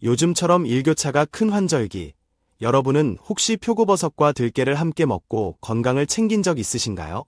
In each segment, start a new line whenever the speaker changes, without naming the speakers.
요즘처럼 일교차가 큰 환절기, 여러분은 혹시 표고버섯과 들깨를 함께 먹고 건강을 챙긴 적 있으신가요?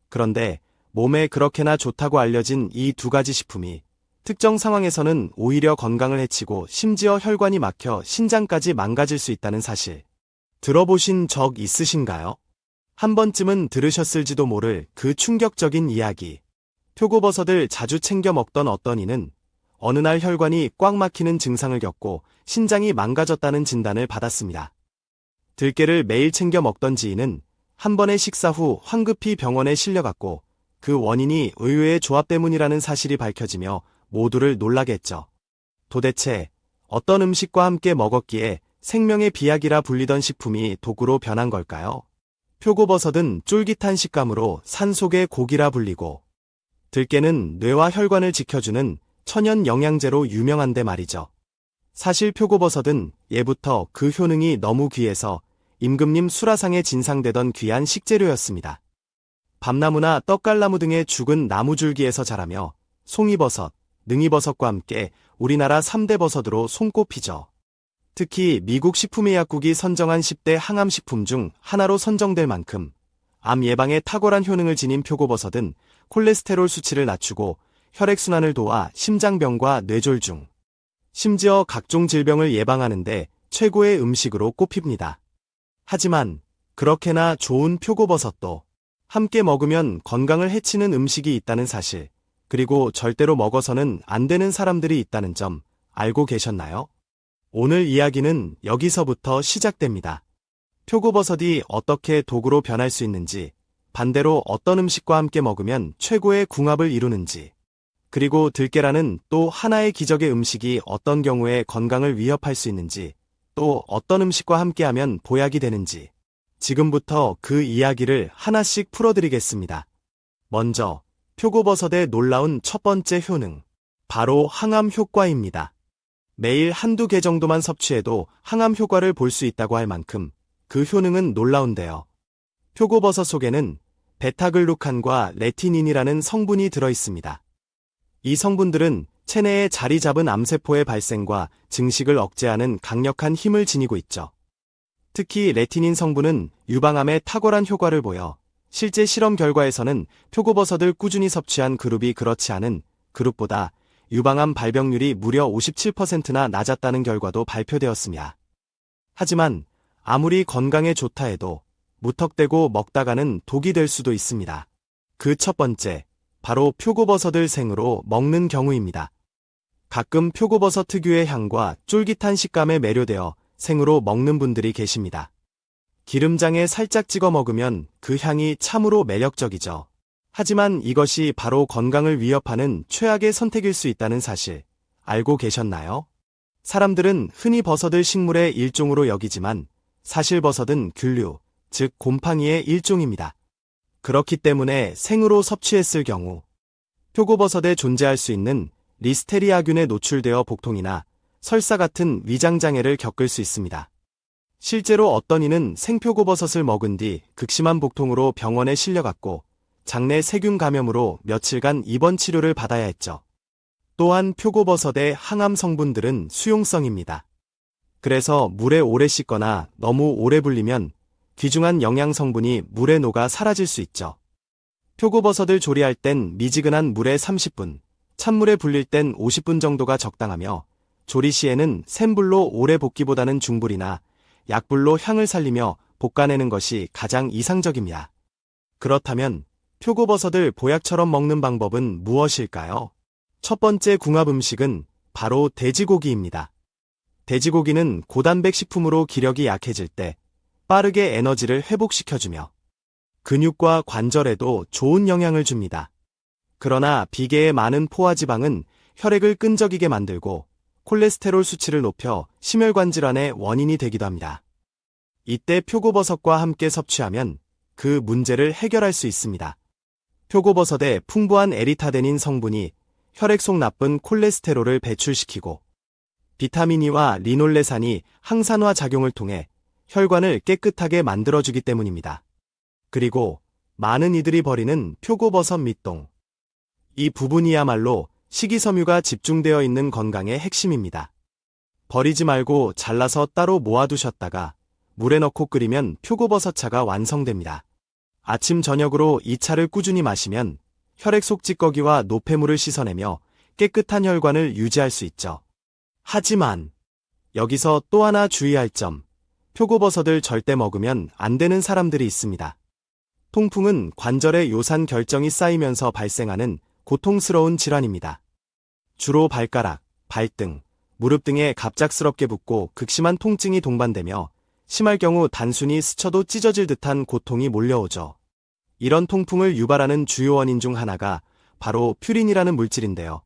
그런데 몸에 그렇게나 좋다고 알려진 이 두 가지 식품이 특정 상황에서는 오히려 건강을 해치고 심지어 혈관이 막혀 신장까지 망가질 수 있다는 사실. 들어보신 적 있으신가요? 한 번쯤은 들으셨을지도 모를 그 충격적인 이야기. 표고버섯을 자주 챙겨 먹던 어떤 이는 어느 날 혈관이 꽉 막히는 증상을 겪고 신장이 망가졌다는 진단을 받았습니다. 들깨를 매일 챙겨 먹던 지인은 한 번의 식사 후 황급히 병원에 실려갔고 그 원인이 의외의 조합 때문이라는 사실이 밝혀지며 모두를 놀라게 했죠. 도대체 어떤 음식과 함께 먹었기에 생명의 비약이라 불리던 식품이 독으로 변한 걸까요? 표고버섯은 쫄깃한 식감으로 산속의 고기라 불리고 들깨는 뇌와 혈관을 지켜주는 천연 영양제로 유명한데 말이죠. 사실 표고버섯은 예부터 그 효능이 너무 귀해서 임금님 수라상에 진상되던 귀한 식재료였습니다. 밤나무나 떡갈나무 등의 죽은 나무줄기에서 자라며 송이버섯, 능이버섯과 함께 우리나라 3대 버섯으로 손꼽히죠. 특히 미국 식품의약국이 선정한 10대 항암식품 중 하나로 선정될 만큼 암 예방에 탁월한 효능을 지닌 표고버섯은 콜레스테롤 수치를 낮추고 혈액순환을 도와 심장병과 뇌졸중, 심지어 각종 질병을 예방하는데 최고의 음식으로 꼽힙니다. 하지만 그렇게나 좋은 표고버섯도 함께 먹으면 건강을 해치는 음식이 있다는 사실, 그리고 절대로 먹어서는 안 되는 사람들이 있다는 점 알고 계셨나요? 오늘 이야기는 여기서부터 시작됩니다. 표고버섯이 어떻게 독으로 변할 수 있는지, 반대로 어떤 음식과 함께 먹으면 최고의 궁합을 이루는지, 그리고 들깨라는 또 하나의 기적의 음식이 어떤 경우에 건강을 위협할 수 있는지, 또 어떤 음식과 함께하면 보약이 되는지, 지금부터 그 이야기를 하나씩 풀어드리겠습니다. 먼저 표고버섯의 놀라운 첫 번째 효능, 바로 항암 효과입니다. 매일 한두 개 정도만 섭취해도 항암 효과를 볼 수 있다고 할 만큼 그 효능은 놀라운데요. 표고버섯 속에는 베타글루칸과 레티닌이라는 성분이 들어있습니다. 이 성분들은 체내에 자리 잡은 암세포의 발생과 증식을 억제하는 강력한 힘을 지니고 있죠. 특히 레티닌 성분은 유방암에 탁월한 효과를 보여 실제 실험 결과에서는 표고버섯을 꾸준히 섭취한 그룹이 그렇지 않은 그룹보다 유방암 발병률이 무려 57%나 낮았다는 결과도 발표되었습니다. 하지만 아무리 건강에 좋다 해도 무턱대고 먹다가는 독이 될 수도 있습니다. 그 첫 번째, 바로 표고버섯을 생으로 먹는 경우입니다. 가끔 표고버섯 특유의 향과 쫄깃한 식감에 매료되어 생으로 먹는 분들이 계십니다. 기름장에 살짝 찍어 먹으면 그 향이 참으로 매력적이죠. 하지만 이것이 바로 건강을 위협하는 최악의 선택일 수 있다는 사실, 알고 계셨나요? 사람들은 흔히 버섯을 식물의 일종으로 여기지만 사실 버섯은 균류, 즉 곰팡이의 일종입니다. 그렇기 때문에 생으로 섭취했을 경우 표고버섯에 존재할 수 있는 리스테리아균에 노출되어 복통이나 설사 같은 위장장애를 겪을 수 있습니다. 실제로 어떤 이는 생표고버섯을 먹은 뒤 극심한 복통으로 병원에 실려갔고 장내 세균 감염으로 며칠간 입원 치료를 받아야 했죠. 또한 표고버섯의 항암 성분들은 수용성입니다. 그래서 물에 오래 씻거나 너무 오래 불리면 귀중한 영양 성분이 물에 녹아 사라질 수 있죠. 표고버섯을 조리할 땐 미지근한 물에 30분, 찬물에 불릴 땐 50분 정도가 적당하며 조리 시에는 센 불로 오래 볶기보다는 중불이나 약불로 향을 살리며 볶아내는 것이 가장 이상적입니다. 그렇다면 표고버섯을 보약처럼 먹는 방법은 무엇일까요? 첫 번째 궁합 음식은 바로 돼지고기입니다. 돼지고기는 고단백 식품으로 기력이 약해질 때 빠르게 에너지를 회복시켜주며 근육과 관절에도 좋은 영향을 줍니다. 그러나 비계의 많은 포화지방은 혈액을 끈적이게 만들고 콜레스테롤 수치를 높여 심혈관 질환의 원인이 되기도 합니다. 이때 표고버섯과 함께 섭취하면 그 문제를 해결할 수 있습니다. 표고버섯의 풍부한 에리타데닌 성분이 혈액 속 나쁜 콜레스테롤을 배출시키고 비타민 E와 리놀레산이 항산화 작용을 통해 혈관을 깨끗하게 만들어주기 때문입니다. 그리고 많은 이들이 버리는 표고버섯 밑동. 이 부분이야말로 식이섬유가 집중되어 있는 건강의 핵심입니다. 버리지 말고 잘라서 따로 모아두셨다가 물에 넣고 끓이면 표고버섯차가 완성됩니다. 아침 저녁으로 이 차를 꾸준히 마시면 혈액 속 찌꺼기와 노폐물을 씻어내며 깨끗한 혈관을 유지할 수 있죠. 하지만 여기서 또 하나 주의할 점, 표고버섯을 절대 먹으면 안 되는 사람들이 있습니다. 통풍은 관절의 요산 결정이 쌓이면서 발생하는 고통스러운 질환입니다. 주로 발가락, 발등, 무릎 등에 갑작스럽게 붓고 극심한 통증이 동반되며 심할 경우 단순히 스쳐도 찢어질 듯한 고통이 몰려오죠. 이런 통풍을 유발하는 주요 원인 중 하나가 바로 퓨린이라는 물질인데요.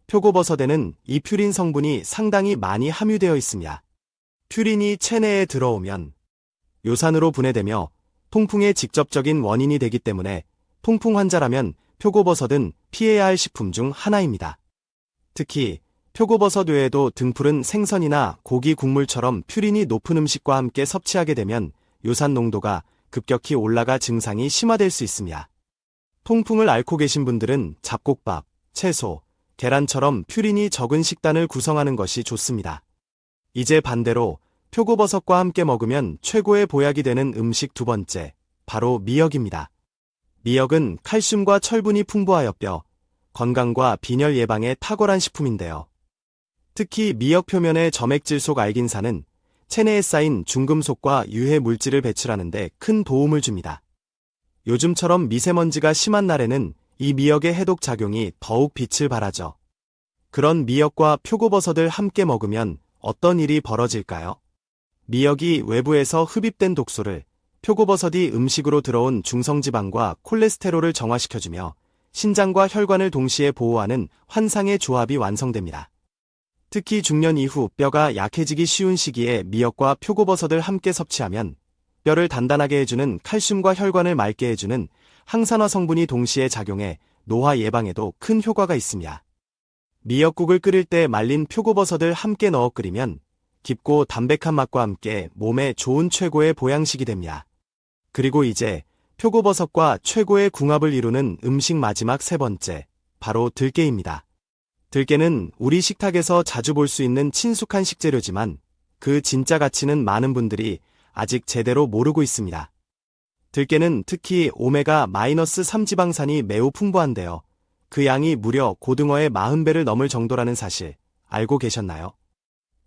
표고버섯에는 이 퓨린 성분이 상당히 많이 함유되어 있습니다. 퓨린이 체내에 들어오면 요산으로 분해되며 통풍의 직접적인 원인이 되기 때문에 통풍 환자라면 표고버섯은 피해야 할 식품 중 하나입니다. 특히 표고버섯 외에도 등푸른 생선이나 고기 국물처럼 퓨린이 높은 음식과 함께 섭취하게 되면 요산 농도가 급격히 올라가 증상이 심화될 수 있습니다. 통풍을 앓고 계신 분들은 잡곡밥, 채소, 계란처럼 퓨린이 적은 식단을 구성하는 것이 좋습니다. 이제 반대로 표고버섯과 함께 먹으면 최고의 보약이 되는 음식 두 번째, 바로 미역입니다. 미역은 칼슘과 철분이 풍부하여 뼈, 건강과 빈혈 예방에 탁월한 식품인데요. 특히 미역 표면의 점액질 속 알긴산은 체내에 쌓인 중금속과 유해 물질을 배출하는 데 큰 도움을 줍니다. 요즘처럼 미세먼지가 심한 날에는 이 미역의 해독 작용이 더욱 빛을 발하죠. 그런 미역과 표고버섯을 함께 먹으면 어떤 일이 벌어질까요? 미역이 외부에서 흡입된 독소를, 표고버섯이 음식으로 들어온 중성지방과 콜레스테롤을 정화시켜주며 신장과 혈관을 동시에 보호하는 환상의 조합이 완성됩니다. 특히 중년 이후 뼈가 약해지기 쉬운 시기에 미역과 표고버섯을 함께 섭취하면 뼈를 단단하게 해주는 칼슘과 혈관을 맑게 해주는 항산화 성분이 동시에 작용해 노화 예방에도 큰 효과가 있습니다. 미역국을 끓일 때 말린 표고버섯을 함께 넣어 끓이면 깊고 담백한 맛과 함께 몸에 좋은 최고의 보양식이 됩니다. 그리고 이제 표고버섯과 최고의 궁합을 이루는 음식 마지막 세 번째, 바로 들깨입니다. 들깨는 우리 식탁에서 자주 볼 수 있는 친숙한 식재료지만 그 진짜 가치는 많은 분들이 아직 제대로 모르고 있습니다. 들깨는 특히 오메가-3 지방산이 매우 풍부한데요. 그 양이 무려 고등어의 40배를 넘을 정도라는 사실 알고 계셨나요?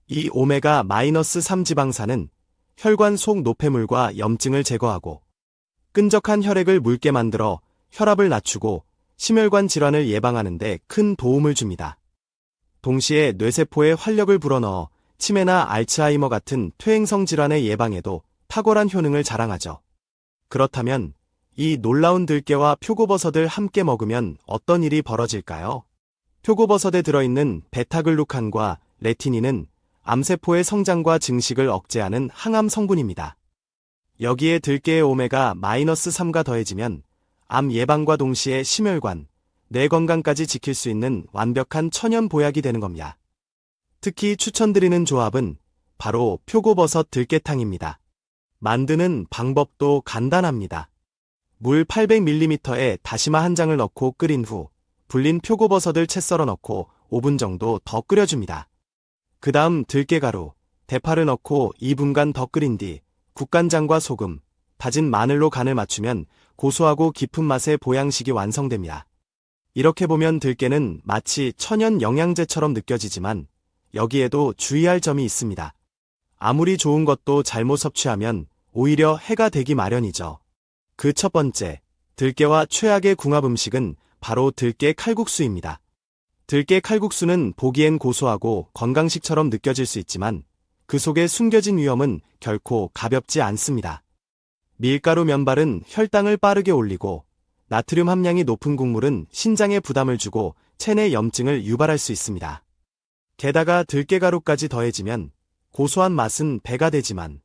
이 오메가-3 지방산은 혈관 속 노폐물과 염증을 제거하고 끈적한 혈액을 묽게 만들어 혈압을 낮추고 심혈관 질환을 예방하는 데 큰 도움을 줍니다. 동시에 뇌세포에 활력을 불어넣어 치매나 알츠하이머 같은 퇴행성 질환의 예방에도 탁월한 효능을 자랑하죠. 그렇다면 이 놀라운 들깨와 표고버섯을 함께 먹으면 어떤 일이 벌어질까요? 표고버섯에 들어있는 베타글루칸과 레티닌은 암세포의 성장과 증식을 억제하는 항암 성분입니다. 여기에 들깨의 오메가-3가 더해지면 암 예방과 동시에 심혈관, 뇌 건강까지 지킬 수 있는 완벽한 천연 보약이 되는 겁니다. 특히 추천드리는 조합은 바로 표고버섯 들깨탕입니다. 만드는 방법도 간단합니다. 물 800ml에 다시마 한 장을 넣고 끓인 후 불린 표고버섯을 채 썰어 넣고 5분 정도 더 끓여줍니다. 그 다음 들깨가루, 대파를 넣고 2분간 더 끓인 뒤 국간장과 소금, 다진 마늘로 간을 맞추면 고소하고 깊은 맛의 보양식이 완성됩니다. 이렇게 보면 들깨는 마치 천연 영양제처럼 느껴지지만 여기에도 주의할 점이 있습니다. 아무리 좋은 것도 잘못 섭취하면 오히려 해가 되기 마련이죠. 그 첫 번째, 들깨와 최악의 궁합 음식은 바로 들깨 칼국수입니다. 들깨 칼국수는 보기엔 고소하고 건강식처럼 느껴질 수 있지만 그 속에 숨겨진 위험은 결코 가볍지 않습니다. 밀가루 면발은 혈당을 빠르게 올리고 나트륨 함량이 높은 국물은 신장에 부담을 주고 체내 염증을 유발할 수 있습니다. 게다가 들깨가루까지 더해지면 고소한 맛은 배가 되지만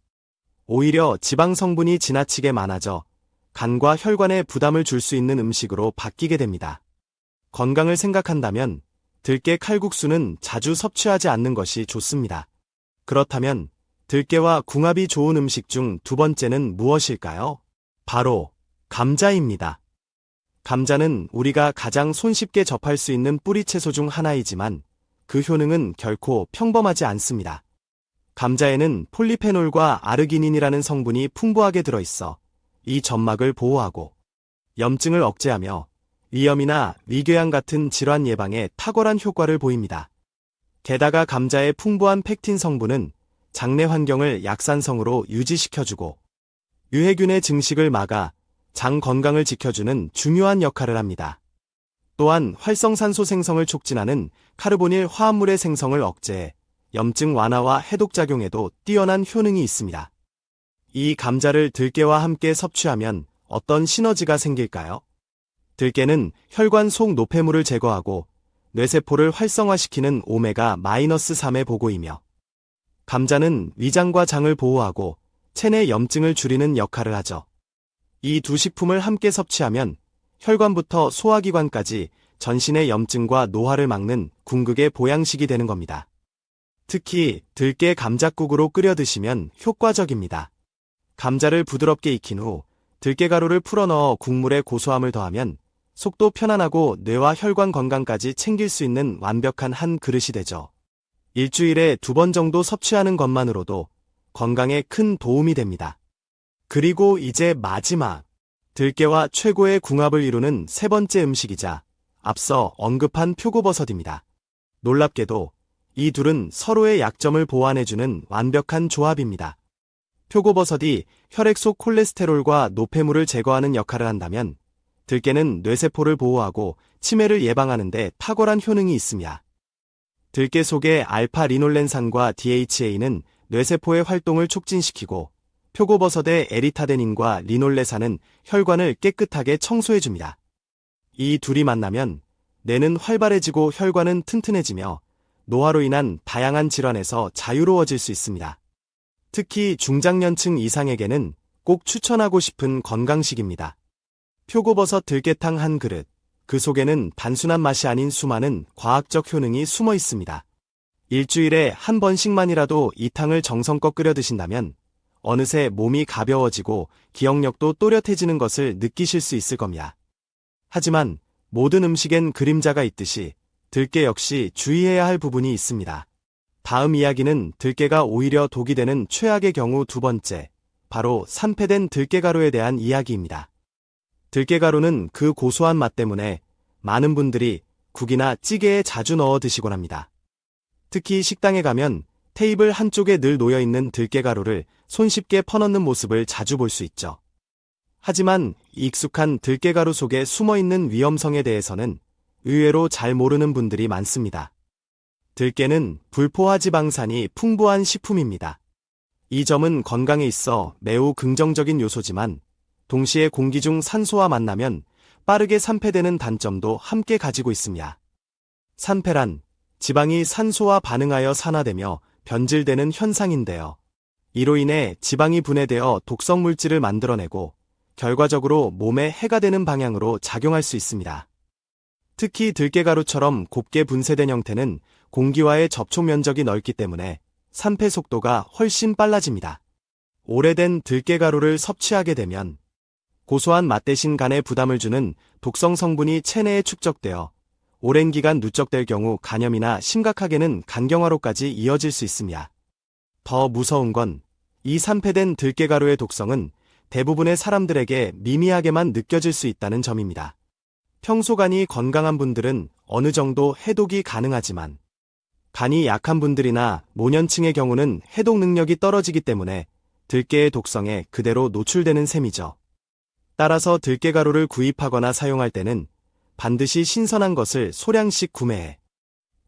오히려 지방 성분이 지나치게 많아져 간과 혈관에 부담을 줄 수 있는 음식으로 바뀌게 됩니다. 건강을 생각한다면 들깨 칼국수는 자주 섭취하지 않는 것이 좋습니다. 그렇다면 들깨와 궁합이 좋은 음식 중 두 번째는 무엇일까요? 바로 감자입니다. 감자는 우리가 가장 손쉽게 접할 수 있는 뿌리 채소 중 하나이지만 그 효능은 결코 평범하지 않습니다. 감자에는 폴리페놀과 아르기닌이라는 성분이 풍부하게 들어있어 이 점막을 보호하고 염증을 억제하며 위염이나 위궤양 같은 질환 예방에 탁월한 효과를 보입니다. 게다가 감자의 풍부한 펙틴 성분은 장내 환경을 약산성으로 유지시켜주고 유해균의 증식을 막아 장 건강을 지켜주는 중요한 역할을 합니다. 또한 활성산소 생성을 촉진하는 카르보닐 화합물의 생성을 억제해 염증 완화와 해독작용에도 뛰어난 효능이 있습니다. 이 감자를 들깨와 함께 섭취하면 어떤 시너지가 생길까요? 들깨는 혈관 속 노폐물을 제거하고 뇌세포를 활성화시키는 오메가-3의 보고이며 감자는 위장과 장을 보호하고 체내 염증을 줄이는 역할을 하죠. 이 두 식품을 함께 섭취하면 혈관부터 소화기관까지 전신의 염증과 노화를 막는 궁극의 보양식이 되는 겁니다. 특히 들깨 감자국으로 끓여 드시면 효과적입니다. 감자를 부드럽게 익힌 후 들깨가루를 풀어넣어 국물에 고소함을 더하면 속도 편안하고 뇌와 혈관 건강까지 챙길 수 있는 완벽한 한 그릇이 되죠. 일주일에 2번 정도 섭취하는 것만으로도 건강에 큰 도움이 됩니다. 그리고 이제 마지막, 들깨와 최고의 궁합을 이루는 세 번째 음식이자 앞서 언급한 표고버섯입니다. 놀랍게도 이 둘은 서로의 약점을 보완해주는 완벽한 조합입니다. 표고버섯이 혈액 속 콜레스테롤과 노폐물을 제거하는 역할을 한다면 들깨는 뇌세포를 보호하고 치매를 예방하는 데 탁월한 효능이 있습니다. 들깨 속의 알파-리놀렌산과 DHA는 뇌세포의 활동을 촉진시키고 표고버섯의 에리타데닌과 리놀레산은 혈관을 깨끗하게 청소해줍니다. 이 둘이 만나면 뇌는 활발해지고 혈관은 튼튼해지며 노화로 인한 다양한 질환에서 자유로워질 수 있습니다. 특히 중장년층 이상에게는 꼭 추천하고 싶은 건강식입니다. 표고버섯 들깨탕 한 그릇, 그 속에는 단순한 맛이 아닌 수많은 과학적 효능이 숨어 있습니다. 일주일에 한 번씩만이라도 이 탕을 정성껏 끓여 드신다면 어느새 몸이 가벼워지고 기억력도 또렷해지는 것을 느끼실 수 있을 겁니다. 하지만 모든 음식엔 그림자가 있듯이 들깨 역시 주의해야 할 부분이 있습니다. 다음 이야기는 들깨가 오히려 독이 되는 최악의 경우 두 번째, 바로 산패된 들깨가루에 대한 이야기입니다. 들깨가루는 그 고소한 맛 때문에 많은 분들이 국이나 찌개에 자주 넣어 드시곤 합니다. 특히 식당에 가면 테이블 한쪽에 늘 놓여있는 들깨가루를 손쉽게 퍼넣는 모습을 자주 볼 수 있죠. 하지만 익숙한 들깨가루 속에 숨어있는 위험성에 대해서는 의외로 잘 모르는 분들이 많습니다. 들깨는 불포화지방산이 풍부한 식품입니다. 이 점은 건강에 있어 매우 긍정적인 요소지만 동시에 공기 중 산소와 만나면 빠르게 산패되는 단점도 함께 가지고 있습니다. 산패란 지방이 산소와 반응하여 산화되며 변질되는 현상인데요. 이로 인해 지방이 분해되어 독성 물질을 만들어내고 결과적으로 몸에 해가 되는 방향으로 작용할 수 있습니다. 특히 들깨가루처럼 곱게 분쇄된 형태는 공기와의 접촉 면적이 넓기 때문에 산패 속도가 훨씬 빨라집니다. 오래된 들깨가루를 섭취하게 되면 고소한 맛 대신 간에 부담을 주는 독성 성분이 체내에 축적되어 오랜 기간 누적될 경우 간염이나 심각하게는 간경화로까지 이어질 수 있습니다. 더 무서운 건 이 산패된 들깨가루의 독성은 대부분의 사람들에게 미미하게만 느껴질 수 있다는 점입니다. 평소 간이 건강한 분들은 어느 정도 해독이 가능하지만 간이 약한 분들이나 노년층의 경우는 해독 능력이 떨어지기 때문에 들깨의 독성에 그대로 노출되는 셈이죠. 따라서 들깨가루를 구입하거나 사용할 때는 반드시 신선한 것을 소량씩 구매해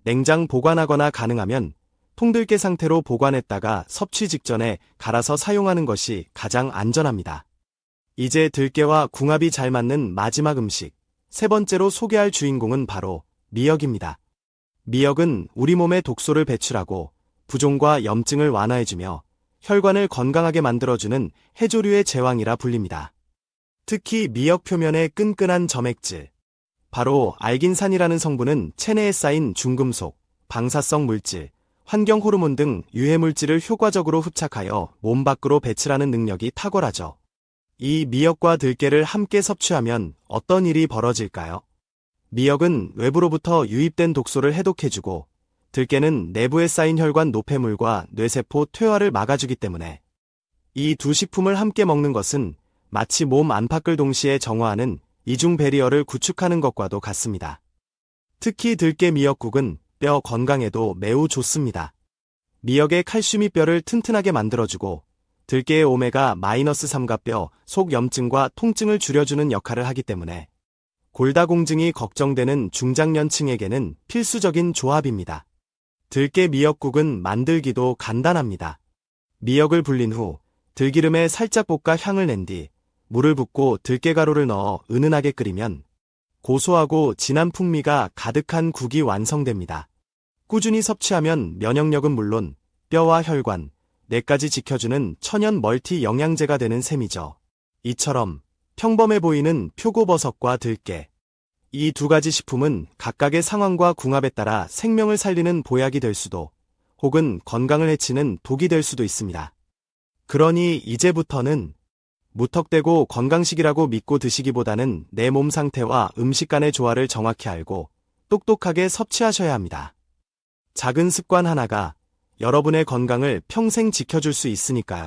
냉장 보관하거나 가능하면 통들깨 상태로 보관했다가 섭취 직전에 갈아서 사용하는 것이 가장 안전합니다. 이제 들깨와 궁합이 잘 맞는 마지막 음식, 세 번째로 소개할 주인공은 바로 미역입니다. 미역은 우리 몸에 독소를 배출하고 부종과 염증을 완화해주며 혈관을 건강하게 만들어주는 해조류의 제왕이라 불립니다. 특히 미역 표면의 끈끈한 점액질, 바로 알긴산이라는 성분은 체내에 쌓인 중금속, 방사성 물질, 환경 호르몬 등 유해 물질을 효과적으로 흡착하여 몸 밖으로 배출하는 능력이 탁월하죠. 이 미역과 들깨를 함께 섭취하면 어떤 일이 벌어질까요? 미역은 외부로부터 유입된 독소를 해독해주고 들깨는 내부에 쌓인 혈관 노폐물과 뇌세포 퇴화를 막아주기 때문에 이 두 식품을 함께 먹는 것은 마치 몸 안팎을 동시에 정화하는 이중 배리어를 구축하는 것과도 같습니다. 특히 들깨 미역국은 뼈 건강에도 매우 좋습니다. 미역의 칼슘이 뼈를 튼튼하게 만들어주고 들깨의 오메가-3가 뼈 속 염증과 통증을 줄여주는 역할을 하기 때문에 골다공증이 걱정되는 중장년층에게는 필수적인 조합입니다. 들깨 미역국은 만들기도 간단합니다. 미역을 불린 후 들기름에 살짝 볶아 향을 낸 뒤 물을 붓고 들깨가루를 넣어 은은하게 끓이면 고소하고 진한 풍미가 가득한 국이 완성됩니다. 꾸준히 섭취하면 면역력은 물론 뼈와 혈관, 뇌까지 지켜주는 천연 멀티 영양제가 되는 셈이죠. 이처럼 평범해 보이는 표고버섯과 들깨. 이 두 가지 식품은 각각의 상황과 궁합에 따라 생명을 살리는 보약이 될 수도 혹은 건강을 해치는 독이 될 수도 있습니다. 그러니 이제부터는 무턱대고 건강식이라고 믿고 드시기보다는 내 몸 상태와 음식 간의 조화를 정확히 알고 똑똑하게 섭취하셔야 합니다. 작은 습관 하나가 여러분의 건강을 평생 지켜줄 수 있으니까요.